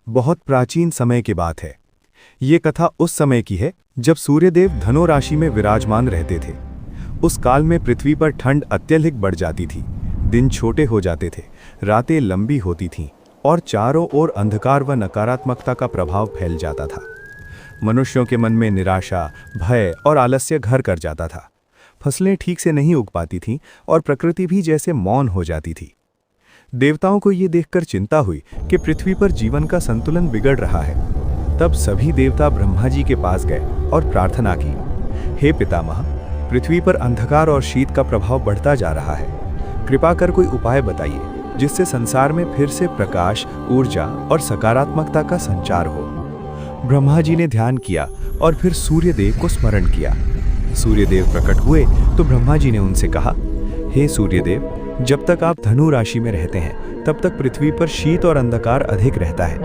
बहुत प्राचीन समय की बात है। ये कथा उस समय की है जब सूर्यदेव धनु राशि में विराजमान रहते थे। उस काल में पृथ्वी पर ठंड अत्यधिक बढ़ जाती थी, दिन छोटे हो जाते थे, रातें लंबी होती थीं और चारों ओर अंधकार व नकारात्मकता का प्रभाव फैल जाता था। मनुष्यों के मन में निराशा, भय और आलस्य घर कर जाता था। फसलें ठीक से नहीं उग पाती थीं और प्रकृति भी जैसे मौन हो जाती थी। देवताओं को ये देखकर चिंता हुई कि पृथ्वी पर जीवन का संतुलन बिगड़ रहा है। तब सभी देवता ब्रह्मा जी के पास गए और प्रार्थना की, हे पितामह, पृथ्वी पर अंधकार और शीत का प्रभाव बढ़ता जा रहा है। कृपा कर कोई उपाय बताइए जिससे संसार में फिर से प्रकाश, ऊर्जा और सकारात्मकता का संचार हो। ब्रह्मा जी ने ध्यान किया और फिर सूर्यदेव को स्मरण किया। सूर्यदेव प्रकट हुए तो ब्रह्मा जी ने उनसे कहा, हे सूर्यदेव, जब तक आप धनु राशि में रहते हैं तब तक पृथ्वी पर शीत और अंधकार अधिक रहता है।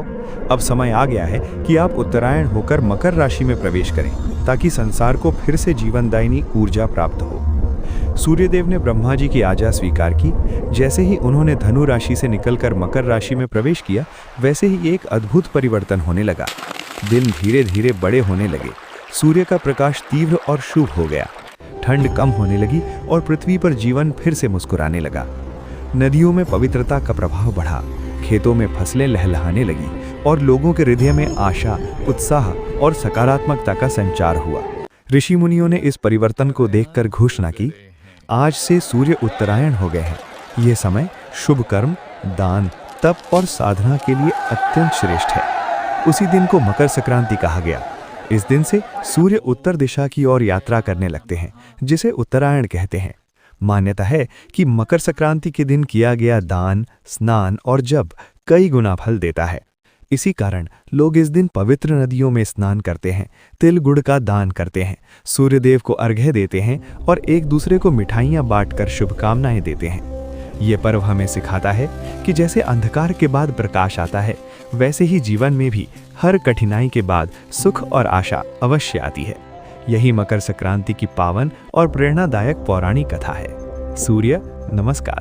अब समय आ गया है कि आप उत्तरायण होकर मकर राशि में प्रवेश करें ताकि संसार को फिर से जीवनदायिनी ऊर्जा प्राप्त हो। सूर्यदेव ने ब्रह्मा जी की आज्ञा स्वीकार की। जैसे ही उन्होंने धनु राशि से निकलकर मकर राशि में प्रवेश किया, वैसे ही एक अद्भुत परिवर्तन होने लगा। दिन धीरे धीरे बड़े होने लगे, सूर्य का प्रकाश तीव्र और शुभ हो गया, ठंड कम होने लगी और पृथ्वी पर जीवन फिर से मुस्कुराने लगा। नदियों में पवित्रता का प्रभाव बढ़ा, खेतों में फसलें लहलहाने लगी और लोगों के हृदय में आशा, उत्साह और सकारात्मकता का संचार हुआ। ऋषि मुनियों ने इस परिवर्तन को देखकर घोषणा की, आज से सूर्य उत्तरायण हो गए हैं। ये समय शुभ कर्म, दान, तप और साधना के लिए अत्यंत श्रेष्ठ है। उसी दिन को मकर संक्रांति कहा गया। इस दिन से सूर्य उत्तर दिशा की ओर यात्रा करने लगते हैं, जिसे उत्तरायण कहते हैं। मान्यता है कि मकर संक्रांति के दिन किया गया दान, स्नान और जप कई गुना फल देता है। इसी कारण लोग इस दिन पवित्र नदियों में स्नान करते हैं, तिल गुड़ का दान करते हैं, सूर्यदेव को अर्घ्य देते हैं और एक दूसरे को मिठाइयाँ बांटकर शुभकामनाएं देते हैं। ये पर्व हमें सिखाता है कि जैसे अंधकार के बाद प्रकाश आता है, वैसे ही जीवन में भी हर कठिनाई के बाद सुख और आशा अवश्य आती है। यही मकर संक्रांति की पावन और प्रेरणादायक पौराणिक कथा है। सूर्य नमस्कार।